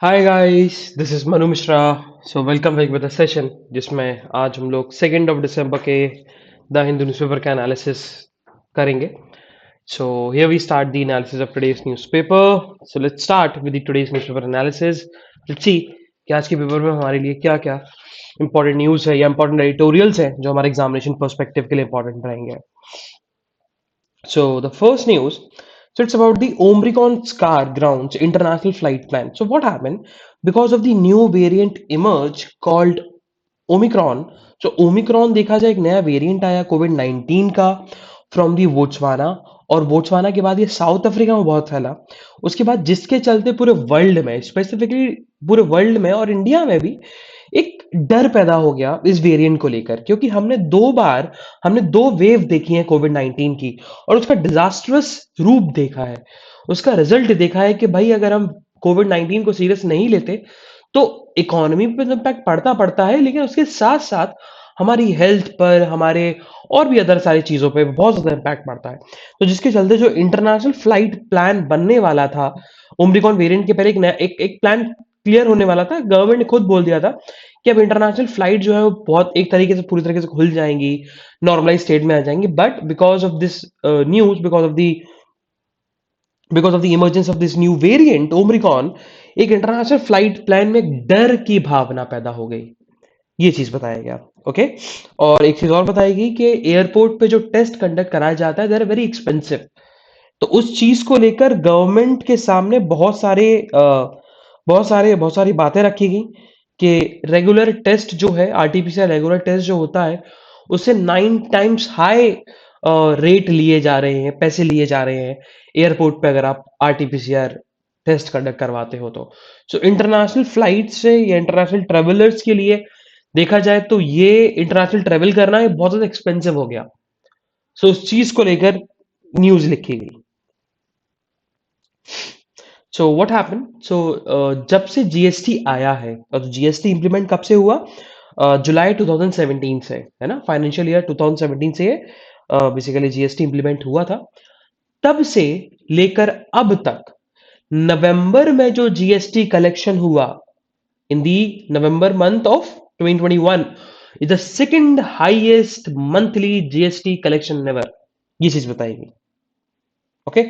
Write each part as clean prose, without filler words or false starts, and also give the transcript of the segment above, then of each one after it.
Hi guys, this is Manu Mishra. So welcome back with a session जिसमें आज हम लोग 2 दिसंबर के द हिंदू न्यूज़पेपर का एनालिसिस करेंगे। So here we start the analysis of today's newspaper. So let's start with the today's newspaper analysis. Let's see कि आज के पेपर में हमारे लिए क्या क्या इंपॉर्टेंट न्यूज़ है या इंपॉर्टेंट एडिटोरियल्स हैं जो हमारे एग्जामिनेशन पर्सपेक्टिव के लिए इंपॉर्टेंट रहेंगे। So the first news, so it's about the Omicron scar grounds international flight plan. So what happened? Because of the new variant emerge called Omicron. जो Omicron देखा जाए एक नया वेरिएंट आया कोविड 19 का फ्रॉम दी बोट्सवाना। और Botswana के बाद ये साउथ अफ्रीका में बहुत फैला। उसके बाद जिसके चलते पूरे वर्ल्ड में, स्पेसिफिकली पूरे वर्ल्ड में और इंडिया में भी एक डर पैदा हो गया इस वेरिएंट को लेकर, क्योंकि हमने दो वेव देखी है कोविड 19 की और उसका डिजास्टरस रूप देखा है। उसका रिजल्ट देखा है कि भाई अगर हम कोविड 19 को सीरियस नहीं लेते तो इकोनॉमी पे इम्पैक्ट पड़ता पड़ता है, लेकिन उसके साथ साथ हमारी हेल्थ पर, हमारे और भी अदर सारी चीजों पे बहुत ज्यादा इम्पैक्ट पड़ता है। तो जिसके चलते जो इंटरनेशनल फ्लाइट प्लान बनने वाला था ओमिक्रॉन वेरिएंट के पहले, एक नया एक प्लान क्लियर होने वाला था। गवर्नमेंट ने खुद बोल दिया था कि अब इंटरनेशनल फ्लाइट जो है वो बहुत एक तरीके से पूरी तरीके से खुल जाएंगी, नॉर्मलाइज स्टेट में आ जाएंगी। But because of the emergence of this new variant Omicron, एक इंटरनेशनल फ्लाइट प्लान में एक डर की भावना पैदा हो गई। ये चीज बताया गया। ओके। और एक चीज और बताई गई कि एयरपोर्ट पे जो टेस्ट कंडक्ट कराया जाता है, दे आर वेरी एक्सपेंसिव। तो उस चीज को लेकर गवर्नमेंट के सामने बहुत सारी बातें रखी गई कि रेगुलर टेस्ट जो है, आरटीपीसीआर रेगुलर टेस्ट जो होता है, उससे 9 टाइम्स हाई रेट लिए जा रहे हैं, पैसे लिए जा रहे हैं एयरपोर्ट पे अगर आप आरटीपीसीआर टेस्ट कंडक्ट करवाते हो तो। सो इंटरनेशनल फ्लाइट से या इंटरनेशनल ट्रेवलर्स के लिए देखा जाए तो ये इंटरनेशनल ट्रेवल करना ये बहुत ज्यादा एक्सपेंसिव हो गया। सो उस चीज को लेकर न्यूज लिखी गई। सो व्हाट हैपन, जब से जीएसटी आया है, और जीएसटी इंप्लीमेंट कब से हुआ? जुलाई 2017 से, है ना, फाइनेंशियल ईयर 2017 से बेसिकली जीएसटी इंप्लीमेंट हुआ था। तब से लेकर अब तक नवंबर में जो जीएसटी कलेक्शन हुआ in the November month of 2021 is the second highest monthly GST collection never. ये चीज बताएगी। ओके।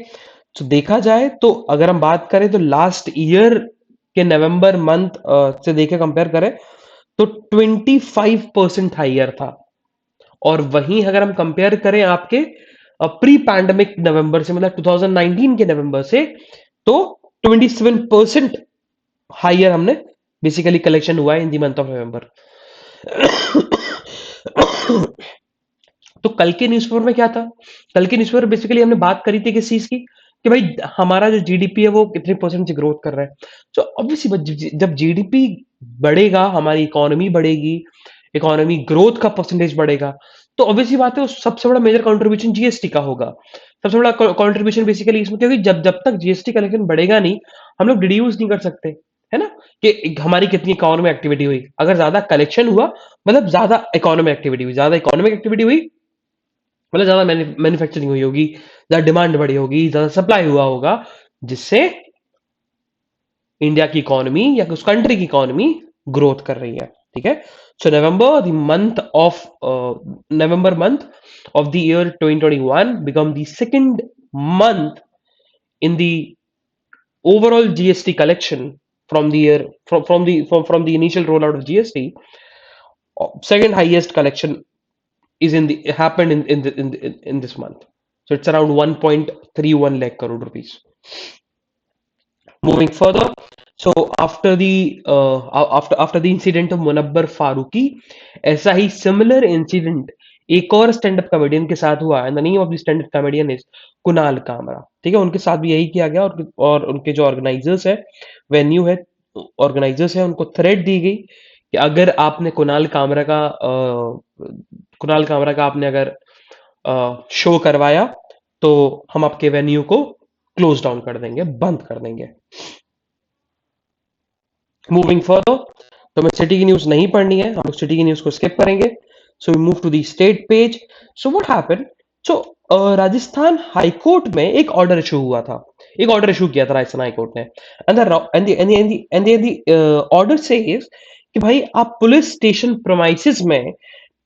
तो देखा जाए तो अगर हम बात करें तो लास्ट ईयर के नवंबर मंथ से देखे कंपेयर करें तो 25% हाइयर था। और वहीं अगर हम कंपेयर करें आपके प्री पैंडमिक नवंबर से, मतलब 2019 के नवंबर से, तो 27% हाइयर हमने बेसिकली कलेक्शन हुआ है इन दी मंथ ऑफ नवंबर। तो कल के न्यूज़पेपर में क्या था? कल के न्यूज़पेपर बेसिकली हमने बात करी थी किस चीज की, कि भाई हमारा जो जीडीपी है वो कितने परसेंट से ग्रोथ कर रहा है। तो ऑब्वियसली जब जीडीपी बढ़ेगा, हमारी इकोनॉमी बढ़ेगी, इकोनॉमी ग्रोथ का परसेंटेज बढ़ेगा, तो ऑब्वियसली बात है उस सबसे बड़ा मेजर कंट्रीब्यूशन जीएसटी का होगा। सबसे बड़ा कंट्रीब्यूशन बेसिकली इसमें, क्योंकि जब जब तक जीएसटी कलेक्शन बढ़ेगा नहीं, हम लोग डिड्यूस नहीं कर सकते, है ना, कि हमारी कितनी इकोनॉमिक एक्टिविटी हुई। अगर ज्यादा कलेक्शन हुआ मतलब ज्यादा इकोनॉमिक एक्टिविटी हुई, ज्यादा इकोनॉमिक एक्टिविटी हुई मतलब ज्यादा मैन्युफैक्चरिंग हुई होगी, ज्यादा डिमांड बढ़ी होगी, ज्यादा सप्लाई हुआ होगा, जिससे इंडिया की इकोनॉमी या उस कंट्री की इकोनॉमी ग्रोथ कर रही है। ठीक है। So November month of the year 2021 become the second month in the overall GST collection from the year from the initial rollout of GST. Second highest collection is in the happened in this month. So it's around 1.31 lakh crore rupees. Moving further, so after the incident of Munawar Faruqui, ऐसा ही similar incident एक और stand up comedian के साथ हुआ। And the name of the stand up comedian is Kunal Kamra. ठीक है, उनके साथ भी यही किया गया। और उनके जो ऑर्गेनाइजर्स है, वेन्यू है, ऑर्गेनाइजर्स है, उनको थ्रेट दी गई कि अगर आपने कुणाल कामरा का आपने अगर शो करवाया तो हम आपके वेन्यू को क्लोज डाउन कर देंगे, बंद कर देंगे। मूविंग फर्दर, तो हमें सिटी की न्यूज नहीं पढ़नी है, हम लोग सिटी की न्यूज को स्किप करेंगे। So we move to the state page. So what happened, so Rajasthan high court में एक ऑर्डर इशू हुआ था एक ऑर्डर इशू किया था राजस्थान हाई कोर्ट ने, एंड ऑर्डर सेज कि भाई आप पुलिस स्टेशन प्रमाइसेस में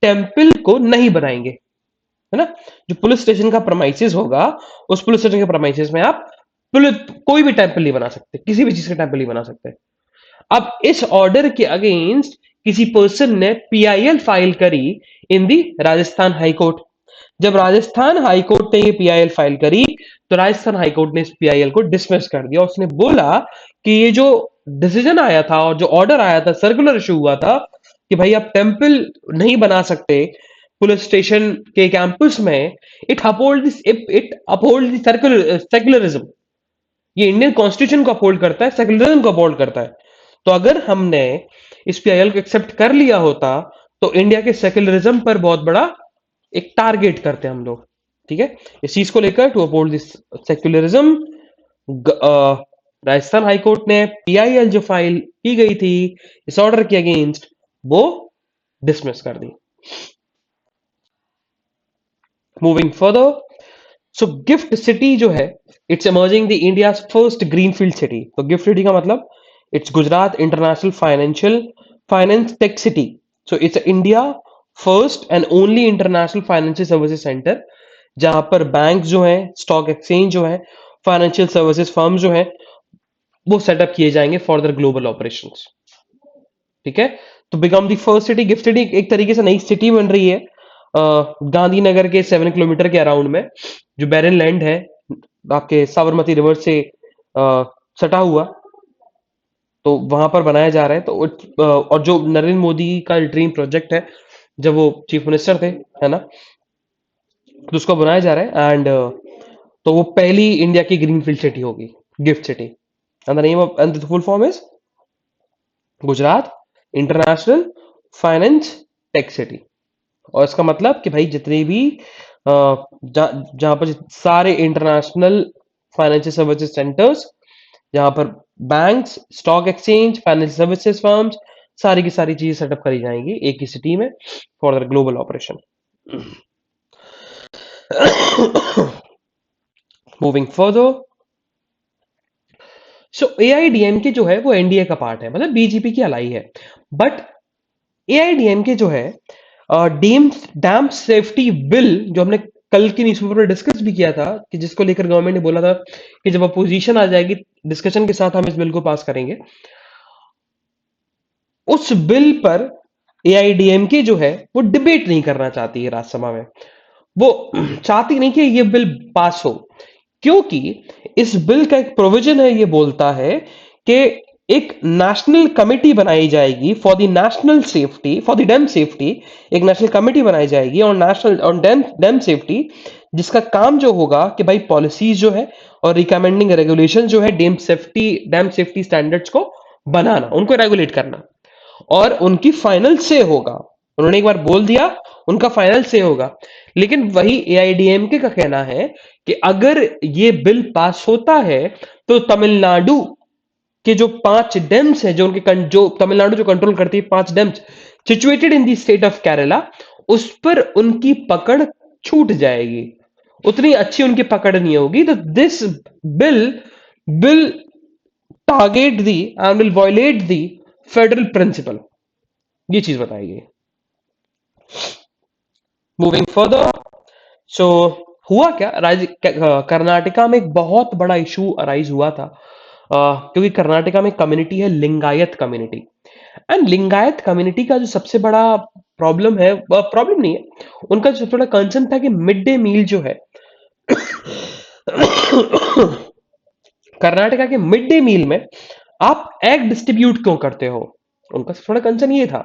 टेम्पल को नहीं बनाएंगे, है ना। जो पुलिस स्टेशन का प्रमाइसेस होगा, उस पुलिस स्टेशन के प्रमाइसेस में आप पुलिस कोई भी टेम्पल नहीं बना सकते, किसी भी चीज का टेम्पल नहीं बना सकते। अब इस ऑर्डर के अगेंस्ट किसी पर्सन ने पीआईएल फाइल करी इन दी राजस्थान हाई कोर्ट। जब राजस्थान हाई कोर्ट ने ये पीआईएल फाइल करी, तो राजस्थान हाई कोर्ट ने इस पीआईएल को डिसमिस कर दिया। उसने बोला कि ये जो डिसीजन आया था और जो ऑर्डर आया था, सर्कुलर इशू हुआ था कि भाई आप टेम्पल नहीं बना सकते पुलिस स्टेशन के कैंपस में, इट अपहोल्ड सेक्युलरिज्म। ये इंडियन कॉन्स्टिट्यूशन को अपहोल्ड करता है, सेक्युलरिज्म को अपहोल्ड करता है। तो अगर हमने इस पीआईएल को एक्सेप्ट कर लिया होता, तो इंडिया के सेक्युलरिज्म पर बहुत बड़ा एक टारगेट करते हैं हम लोग। ठीक है, इस चीज को लेकर to uphold this secularism, Rajasthan high court ने पीआईएल जो फाइल की गई थी इस ऑर्डर के अगेंस्ट, वो डिसमिस कर दी। मूविंग फर्दर, सो गिफ्ट सिटी जो है, it's emerging the India first greenfield city. तो गिफ्ट सिटी का मतलब it's Gujarat international finance tech city. So it's India first and only international financial services centre, जहां पर बैंक जो है, स्टॉक एक्सचेंज जो है, फाइनेंशियल सर्विसेज फर्म जो है, वो सेटअप किए जाएंगे फॉर दर ग्लोबल ऑपरेशंस। ठीक है, तो become the first city. Gift city एक तरीके से नई सिटी बन रही है गांधीनगर के 7 किलोमीटर के अराउंड में, जो बैरन लैंड है आपके साबरमती रिवर से सटा हुआ, तो वहां पर बनाया जा रहा है। तो और जो नरेंद्र मोदी का ड्रीम प्रोजेक्ट है, जब वो चीफ मिनिस्टर थे, है ना, तो उसको बनाया जा रहा है। एंड तो वो पहली इंडिया की ग्रीनफील्ड सिटी होगी, gift city. And the name of and the full form is Gujarat international finance tech city. और इसका मतलब कि भाई जितने भी जहां पर सारे इंटरनेशनल फाइनेंशियल सर्विसेज सेंटर्स, जहां पर banks, stock exchange, financial services firms, सारी की सारी चीजें सेटअप करी जाएंगी एक ही सिटी में for the global operation. Moving further, so AIADMK जो है वो एनडीए का पार्ट है, मतलब बीजेपी की अलाई है। बट एआईडीएमके जो है, डैम डैम सेफ्टी बिल, जो हमने कल की न्यूज़पेपर में डिस्कस भी किया था, कि जिसको लेकर गवर्नमेंट ने बोला था कि जब अपोजिशन आ जाएगी डिस्कशन के साथ हम इस बिल को पास करेंगे। उस बिल पर एआईडीएमके जो है वो डिबेट नहीं करना चाहती है राज्यसभा में। वो चाहती नहीं कि ये बिल पास हो, क्योंकि इस बिल का एक प्रोविजन है, ये बोलता है कि एक नेशनल कमेटी बनाई जाएगी for the national safety, for the dam safety. एक नेशनल कमेटी बनाई जाएगी और national on dam dam safety, जिसका काम जो होगा कि भाई पॉलिसीज जो है और रिकमेंडिंग रेगुलेशन जो है डैम सेफ्टी स्टैंडर्ड्स को बनाना, उनको रेगुलेट करना, और उनकी फाइनल से होगा। उन्होंने एक बार बोल दिया, उनका फाइनल से होगा। लेकिन वही एआईडीएमके का कहना है कि अगर ये बिल पास होता है, तो तमिलनाडु के जो 5 डैम्स है, जो जो तमिलनाडु जो कंट्रोल करती है, 5 dams situated in the state of Kerala, उस पर उनकी पकड़ छूट जाएगी, उतनी अच्छी उनकी पकड़ नहीं होगी। तो this bill will target the end will violate the federal principle, ये चीज बताई गई। मूविंग फर्दर, सो हुआ क्या, कर्नाटका में एक बहुत बड़ा इशू अराइज हुआ था, क्योंकि कर्नाटका में कम्युनिटी है Lingayat community. And Lingayat community का जो सबसे बड़ा प्रॉब्लम है, प्रॉब्लम नहीं है, उनका जो सबसे बड़ा कंसर्न था कि मिड डे मील जो है कर्नाटका के मिड डे मील में आप एग डिस्ट्रीब्यूट क्यों करते हो। उनका सबसे बड़ा कंसर्न ये था,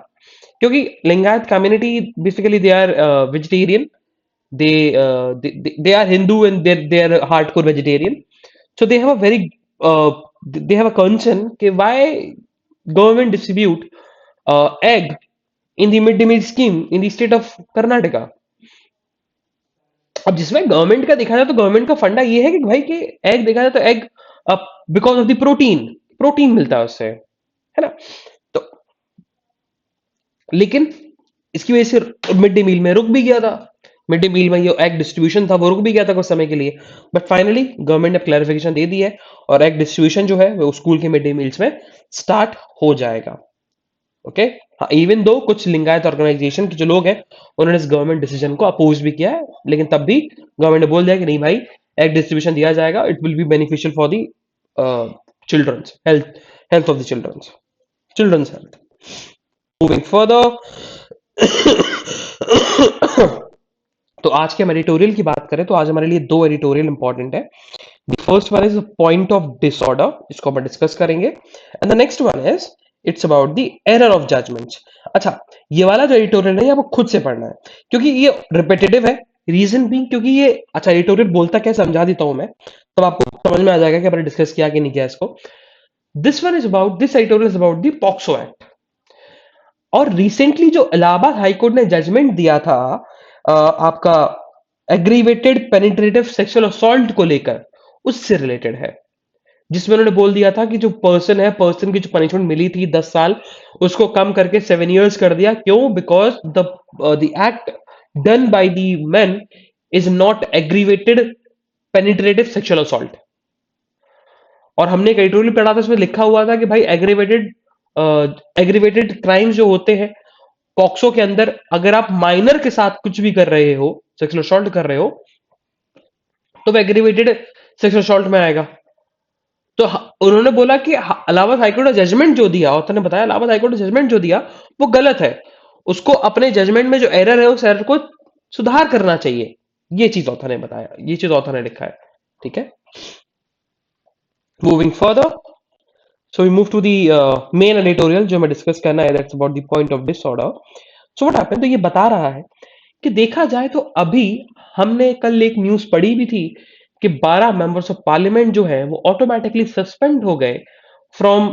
क्योंकि Lingayat community basically they are vegetarian, they are Hindu and they're hardcore vegetarian. So they have a very they have a concern कि why government distribute egg in the mid day meal scheme in the state of Karnataka। अब जिसमें government का देखा जाए तो government का फंडा ये है कि भाई कि एग देखा जाए तो egg because of the protein मिलता है उससे, है ना। तो लेकिन इसकी वजह से मिड डे मील में रुक भी गया था, मिड डे मील में ये एग डिस्ट्रीब्यूशन था वो रुक भी गया था कुछ समय के लिए, बट फाइनली गवर्नमेंट ने क्लैरिफिकेशन दे दी है और एग डिस्ट्रीब्यूशन जो है वो स्कूल के मिड डे मील्स में स्टार्ट हो जाएगा। ओके, हाँ, इवन दो कुछ लिंगायत ऑर्गेनाइजेशन के जो लोग हैं उन्होंने इस गवर्नमेंट डिसीजन को अपोज भी किया है, लेकिन तब भी गवर्नमेंट ने बोल दिया कि नहीं भाई, एग डिस्ट्रीब्यूशन दिया जाएगा, it will be beneficial for the children's health, health of the children's health. Moving further, तो आज के हम एडिटोरियल की बात करें तो आज हमारे लिए दो एडिटोरियल इंपॉर्टेंट है। The first one is point of disorder, इसको हम डिस्कस करेंगे, and the next one is it's about the error of judgment. अच्छा, ये वाला जो एडिटोरियल है आपको खुद से पढ़ना है क्योंकि ये रिपीटेटिव है। रीजन भी क्योंकि ये, अच्छा एडिटोरियल बोलता क्या समझा देता हूं मैं, तब आपको समझ में आ जाएगा कि आपने डिस्कस किया कि नहीं किया इसको। This one is about, this editorial is about the POCSO act. और रिसेंटली जो इलाहाबाद हाईकोर्ट ने जजमेंट दिया था आपका एग्रीवेटेड पेनिट्रेटिव सेक्सुअल असॉल्ट को लेकर, उससे रिलेटेड है, जिसमें उन्होंने बोल दिया था कि जो पर्सन है, पर्सन की जो पनिशमेंट मिली थी 10 साल, उसको कम करके 7 years कर दिया। क्यों? Because the act done by the main is not aggravated penetrative sexual assault. और हमने एक एडिटोरियल पढ़ा था, उसमें लिखा हुआ था कि भाई एग्रीवेटेड क्राइम्स जो होते हैं पॉक्सो के अंदर, अगर आप माइनर के साथ कुछ भी कर रहे हो, सेक्सुअल असॉल्ट कर रहे हो, तो वो एग्रीवेटेड सेक्सुअल असॉल्ट में आएगा। तो उन्होंने बोला कि इलाहाबाद हाईकोर्ट ने जजमेंट जो दिया, ऑथर ने बताया इलाहाबाद हाईकोर्ट ने जजमेंट जो दिया वो गलत है, उसको अपने जजमेंट में जो एरर है उस एरर को सुधार करना चाहिए। ये चीज ऑथर ने बताया, ये चीज ऑथर ने लिखा है। ठीक है, moving further, so we move to the main editorial जो मैं डिस्कस करना है, that's about the point of disorder. So what happened, तो ये बता रहा है कि देखा जाए तो अभी हमने कल एक न्यूज पढ़ी भी थी कि 12 मेंबर्स ऑफ पार्लियामेंट जो है वो ऑटोमेटिकली सस्पेंड हो गए from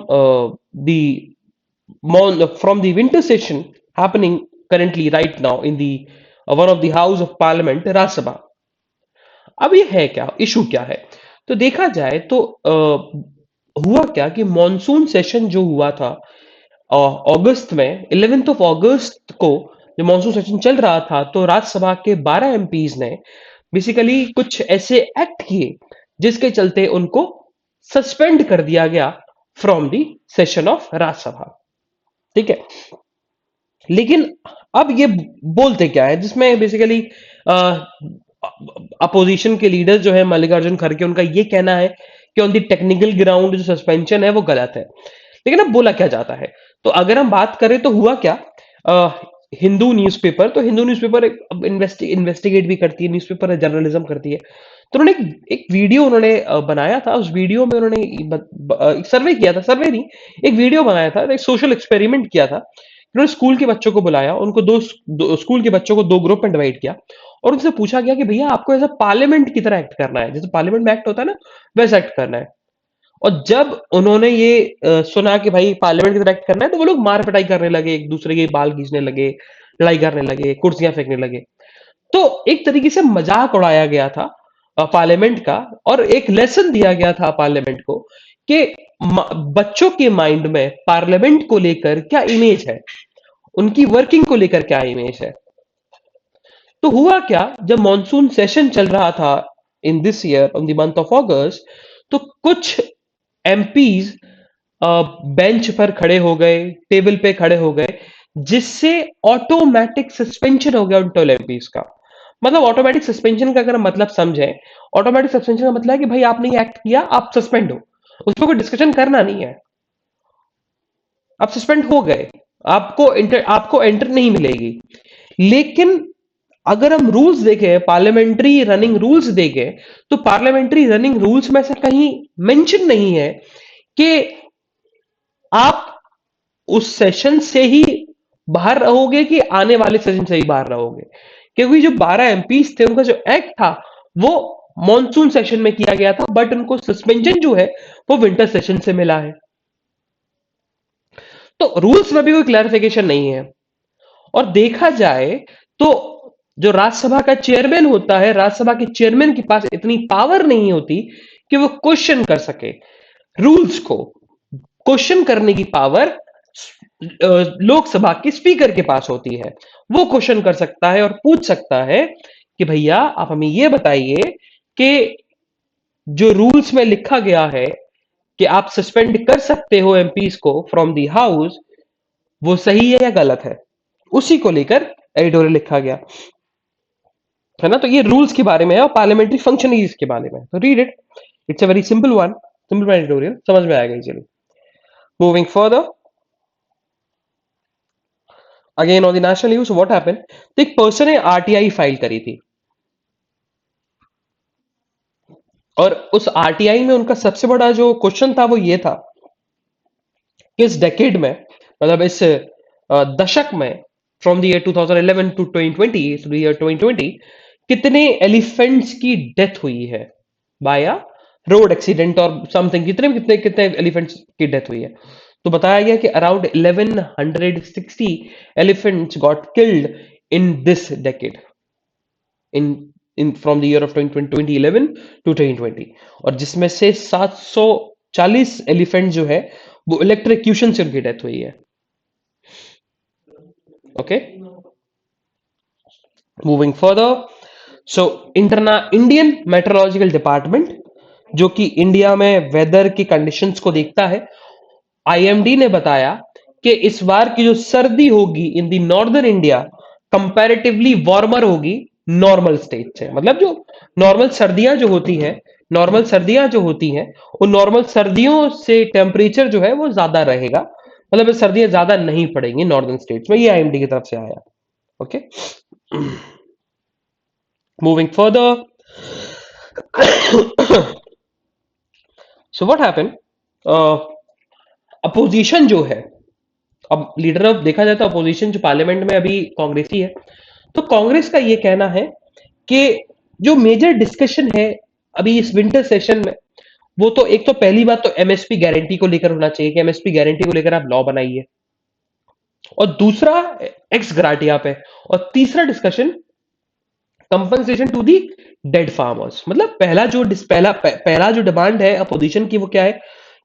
the from the winter session happening currently right now in the one of the house of parliament, Rajya Sabha. अब ये है क्या इशू, क्या है? तो देखा जाए तो हुआ क्या कि मॉनसून सेशन जो हुआ था अगस्त में, 11 ऑफ अगस्त को जो मॉनसून सेशन चल रहा था, तो राज्यसभा के 12 एमपीज ने बेसिकली कुछ ऐसे एक्ट किए जिसके चलते उनको सस्पेंड कर दिया गया from the session of Rajya Sabha. ठीक है, लेकिन अब ये बोलते क्या है, जिसमें बेसिकली अपोजिशन के लीडर जो है मल्लिकार्जुन खड़गे, उनका ये कहना है कि ऑन द टेक्निकल ग्राउंड जो सस्पेंशन है वो गलत है। लेकिन अब बोला क्या जाता है, तो अगर हम बात करें तो हुआ क्या, हिंदू न्यूज़पेपर, तो हिंदू न्यूज़पेपर इन्वेस्टिगेट भी करती है, न्यूज़पेपर जर्नलिज्म करती है। तो उन्होंने एक वीडियो उन्होंने बनाया था, उस वीडियो में उन्होंने एक सर्वे किया था, सर्वे नहीं, एक वीडियो बनाया था, एक सोशल एक्सपेरिमेंट किया था। उन्होंने स्कूल के बच्चों को बुलाया, उनको स्कूल के बच्चों को दो ग्रुप में डिवाइड किया और उनसे पूछा गया कि भैया आपको ऐसा पार्लियामेंट की तरह एक्ट करना है, जैसे पार्लियामेंट में एक्ट होता है ना, वैसा एक्ट करना है। और जब उन्होंने ये सुना कि भाई पार्लियामेंट की तरह एक्ट करना है, तो वो लोग मार पिटाई करने लगे, एक दूसरे के बाल खींचने लगे, लड़ाई करने लगे, कुर्सियां फेंकने लगे। तो एक तरीके से मजाक उड़ाया गया था पार्लियामेंट का, और एक लेसन दिया गया था पार्लियामेंट को कि बच्चों के माइंड में पार्लियामेंट को लेकर क्या इमेज है, उनकी वर्किंग को लेकर क्या इमेज है। तो हुआ क्या, जब मॉनसून सेशन चल रहा था in this year on the month of अगस्त, तो कुछ एमपीज बेंच पर खड़े हो गए, टेबल पे खड़े हो गए, जिससे ऑटोमेटिक सस्पेंशन हो गया उन 12 एमपीज का। मतलब ऑटोमेटिक सस्पेंशन का अगर हम मतलब समझें, ऑटोमेटिक सस्पेंशन का मतलब है कि भाई आपने ये एक्ट किया, आप सस्पेंड हो, उसमें कोई डिस्कशन करना नहीं है, आप सस्पेंड हो गए, आपको एंटर नहीं मिलेगी। लेकिन अगर हम रूल्स देखें, पार्लियामेंट्री रनिंग रूल्स देखें, तो पार्लियामेंट्री रनिंग रूल्स में से कहीं मेंशन नहीं है कि आप उस सेशन से ही बाहर रहोगे कि आने वाले सेशन से ही बाहर रहोगे। क्योंकि जो 12 एमपीज थे, उनका जो एक्ट था वो मॉनसून सेशन में किया गया था, बट उनको सस्पेंशन जो है वो विंटर सेशन से मिला है। तो रूल्स में भी कोई क्लैरिफिकेशन नहीं है। और देखा जाए तो जो राज्यसभा का चेयरमैन होता है, राज्यसभा के चेयरमैन के पास इतनी पावर नहीं होती कि वो क्वेश्चन कर सके रूल्स को। क्वेश्चन करने की पावर लोकसभा के स्पीकर के पास होती है, वो क्वेश्चन कर सकता है और पूछ सकता है कि भैया आप हमें ये बताइए कि जो रूल्स में लिखा गया है कि आप सस्पेंड कर सकते हो एमपीज को फ्रॉम दी हाउस, वो सही है या गलत है, उसी को लेकर एडिटोरियल लिखा गया है ना। तो ये रूल्स के बारे में है और पार्लियामेंट्री फंक्शनरीज के बारे में है। तो read it, it's a very simple one, simple editorial, समझ में आएगा easily. Moving further, again on the national news what happened, तो एक पर्सन ने आरटीआई फाइल करी थी और उस आरटीआई में उनका सबसे बड़ा जो क्वेश्चन था वो ये था कि इस डेकेड में, मतलब इस दशक में, from the year 2011 to 2020 to the year 2020, कितने एलिफेंट्स की डेथ हुई है बाय अ रोड एक्सीडेंट और समथिंग, कितने कितने कितने एलिफेंट्स की डेथ हुई है। तो बताया गया कि around 1160 elephants got killed in this decade, in in from the year of 2011 to 2020, और जिसमें से 740 एलिफेंट जो है वो इलेक्ट्रिक्यूशन से उनकी डेथ हुई है। Okay, moving further, so Indian meteorological department, जो कि इंडिया में वेदर की कंडीशंस को देखता है, आईएमडी ने बताया कि इस बार की जो सर्दी होगी in the northern India comparatively warmer होगी नॉर्मल स्टेट से। मतलब जो नॉर्मल सर्दियां जो होती हैं, नॉर्मल सर्दियां जो होती हैं, वो नॉर्मल सर्दियों से टेम्परेचर जो है वो ज्यादा रहेगा, मतलब सर्दियां ज्यादा नहीं पड़ेंगी नॉर्दर्न स्टेट्स में, ये आईएमडी की तरफ से आया। Okay, moving further, so what happened, opposition जो है, अब लीडर ऑफ देखा जाए तो अपोजिशन जो पार्लियामेंट में अभी कांग्रेस ही है, तो कांग्रेस का ये कहना है कि जो मेजर डिस्कशन है अभी इस विंटर सेशन में, वो तो एक तो पहली बात तो एमएसपी गारंटी को लेकर होना चाहिए कि एमएसपी गारंटी को लेकर आप लॉ बनाइए, और दूसरा एक्स ग्राटिया पे, और तीसरा discussion compensation to the dead farmers. मतलब पहला जो डिमांड है अपोजिशन की वो क्या है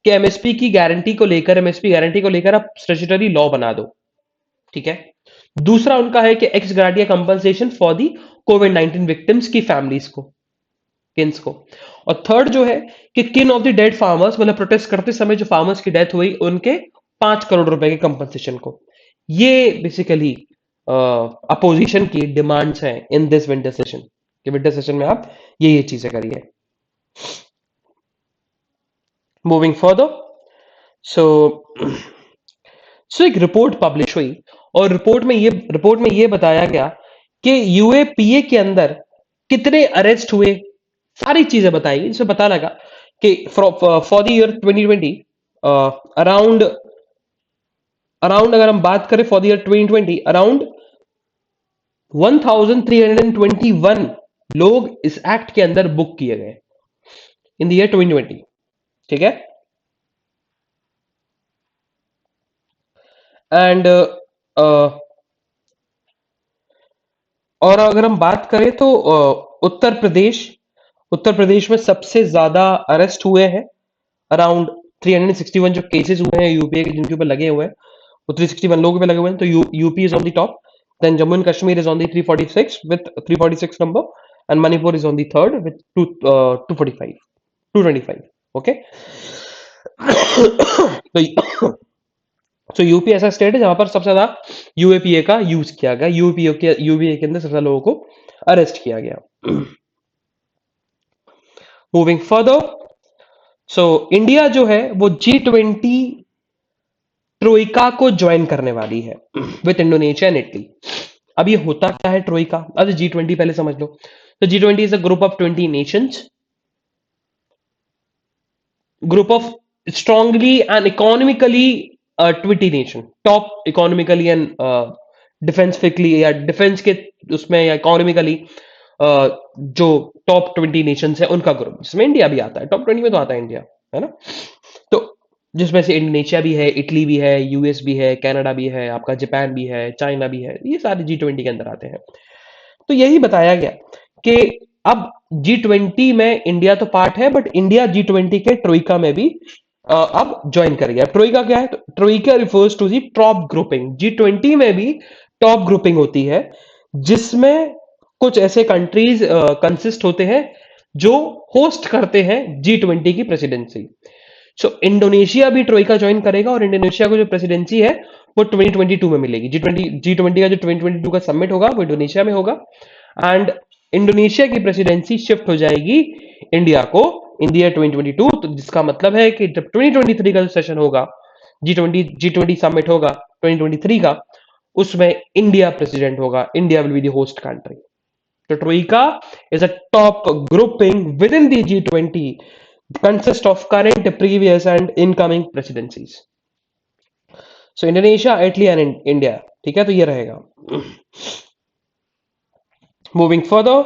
कि एमएसपी की गारंटी को लेकर, एमएसपी गारंटी को लेकर आप स्टैट्यूटरी लॉ बना दो, ठीक है। दूसरा उनका है कि x ग्राटिया compensation for the Covid 19 victims की फैमिलीज को, किन्स को। और थर्ड जो है कि किन ऑफ द डेड फार्मर्स, मतलब प्रोटेस्ट करते समय जो फार्मर्स की डेथ हुई उनके 5 करोड़ रुपए के कंपनसेशन को। ये बेसिकली अपोजिशन की डिमांड्स हैं इन दिस विंटर सेशन, कि विंटर सेशन में आप ये चीजें करिए। मूविंग फर्दर, सो एक रिपोर्ट पब्लिश हुई और रिपोर्ट में ये बताया गया कि यूएपीए के अंदर कितने अरेस्ट हुए, सारी चीजें बताई गई, जिससे पता लगा कि फॉर द ईयर 2020 अराउंड अगर हम बात करें फॉर द ईयर 2020 अराउंड 1321 लोग इस एक्ट के अंदर बुक किए गए इन द ईयर 2020, ठीक है। एंड और अगर हम बात करें तो उत्तर प्रदेश में सबसे ज्यादा अरेस्ट हुए हैं, अराउंड 361 जो केसेस हुए हैं यूपीए के जिनके ऊपर लगे हुए हैं, वो 361 लोगों पे लगे हुए हैं। तो UP is on the top, then Jammu and Kashmir is on the 346 with 346 number, and Manipur is on the third with 245 225। Okay, तो यूपी ऐसा स्टेट है जहां पर सबसे ज्यादा यूएपीए का यूज किया गया, यूपीए के अंदर सबसे ज्यादा लोगों को अरेस्ट किया गया। मूविंग फर्दर, सो इंडिया जो है वो G20 ट्रोइका को ज्वाइन करने वाली है विद इंडोनेशिया एंड इटली। अब ये होता क्या है ट्रोइका, अब G20 पहले समझ लो। तो G20 is a group of 20 nations, group of strongly and economically 20 nation, top economically and defensively या डिफेंस के उसमें या इकोनॉमिकली जो टॉप 20 नेशंस है उनका ग्रुप, जिसमें इंडिया भी आता है, टॉप 20 में तो आता है इंडिया, है ना। तो जिसमें से इंडोनेशिया भी है, इटली भी है, यूएस भी है, कनाडा भी है, आपका जापान भी है, चाइना भी है, ये सारे G20 के अंदर आते हैं। तो यही बताया गया कि अब G20 में इंडिया तो पार्ट है, बट इंडिया G20 के ट्रोइका में भी अब ज्वाइन कर गया। ट्रोइका क्या है, तो troika refers to the top grouping. G20 में भी टॉप ग्रुपिंग होती है जिसमें कुछ ऐसे कंट्रीज कंसिस्ट होते हैं जो होस्ट करते हैं G20 की प्रेसिडेंसी। सो इंडोनेशिया भी ट्रोइका ज्वाइन करेगा और इंडोनेशिया को जो प्रेसिडेंसी है वो 2022 में मिलेगी। G20 का जो 2022 का समिट होगा वो इंडोनेशिया में होगा एंड इंडोनेशिया की प्रेसिडेंसी शिफ्ट हो जाएगी इंडिया को इंडिया 2022। तो जिसका मतलब है कि जब 2023 का जो सेशन होगा G20 समिट होगा 2023 का, उसमें इंडिया प्रेसिडेंट होगा, India will be the host country. तो Troikaa is a top grouping within the G20 consist of current, previous and incoming presidencies. So Indonesia, Italy and India. ठीक है, तो ये रहेगा। Moving further,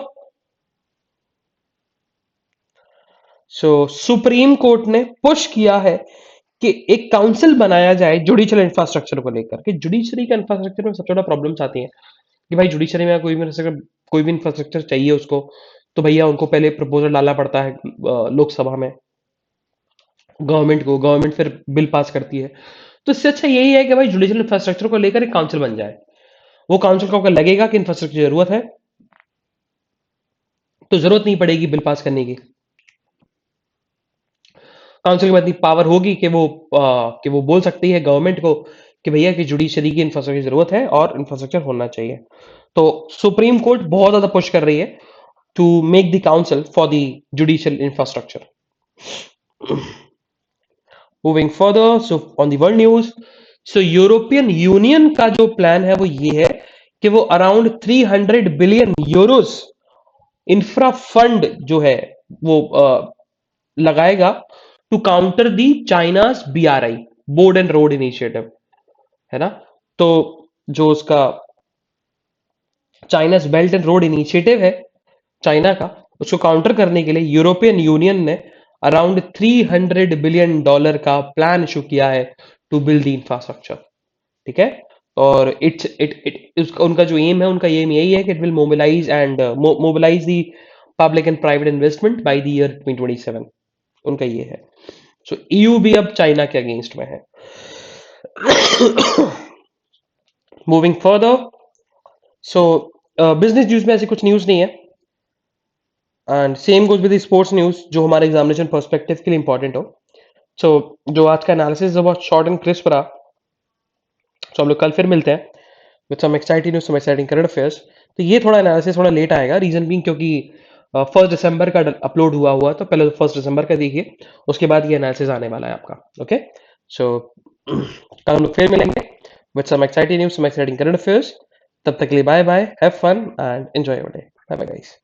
so supreme court ने push किया है कि एक काउंसिल बनाया जाए जुडिशियल इंफ्रास्ट्रक्चर को लेकर। कि जुडिशरी का इंफ्रास्ट्रक्चर में सबसे ज्यादा प्रॉब्लम्स आती हैं कि भाई जुडिशरी में कोई भी इंफ्रास्ट्रक्चर चाहिए उसको, तो भैया उनको पहले प्रपोजल डालना पड़ता है लोकसभा में गवर्नमेंट फिर बिल पास करती है। तो इससे अच्छा यही है कि भाई जुडिशियल इंफ्रास्ट्रक्चर को लेकर एक काउंसिल बन जाए। वो काउंसिल को अगर लगेगा कि इंफ्रास्ट्रक्चर की जरूरत है तो जरूरत नहीं पड़ेगी बिल पास करने की। काउंसिल के पास इतनी पावर होगी कि वो बोल सकती है गवर्नमेंट को कि भैया कि जुडिशरी की इंफ्रास्ट्रक्चर की जरूरत है और इंफ्रास्ट्रक्चर होना चाहिए। तो सुप्रीम कोर्ट बहुत ज्यादा पुश कर रही है to make the council for the judicial infrastructure. Moving further, so on the world news, so European Union का जो प्लान है वो ये है कि वो around 300 billion euros infra fund जो है वो लगाएगा to counter the China's BRI, board and road initiative, है ना। तो जो उसका China's belt and road initiative है चाइना का, उसको काउंटर करने के लिए यूरोपियन यूनियन ने अराउंड $300 बिलियन का प्लान इशू किया है टू बिल्ड द इंफ्रास्ट्रक्चर। ठीक है, और इट्स इट इट उनका जो एम है, उनका एम यही है कि it will mobilize the public and private investment by the year 2027। उनका ये है। सो EU भी अब चाइना के अगेंस्ट में है। मूविंग फर्दर, सो बिजनेस न्यूज में ऐसी कुछ न्यूज नहीं है and same goes with sports news जो हमारे एग्जामिनेशन पर्सपेक्टिव के लिए इंपॉर्टेंट हो। सो जो आज का एनालिसिस है बहुत शॉर्ट एंड क्रिस्प रहा। तो हम लोग कल फिर मिलते हैं with some exciting news, some exciting current affairs. तो ये थोड़ा एनालिसिस थोड़ा लेट आएगा, रीजन बीइंग क्योंकि 1 दिसंबर का अपलोड हुआ तो पहले तो 1 दिसंबर का देखिए, उसके बाद ये एनालिसिस आने वाला है आपका। ओके, सो कल हम लोग फिर मिलेंगे with some exciting news, some exciting current affairs. तब तक के लिए bye bye, have fun and enjoy your day. Bye bye guys.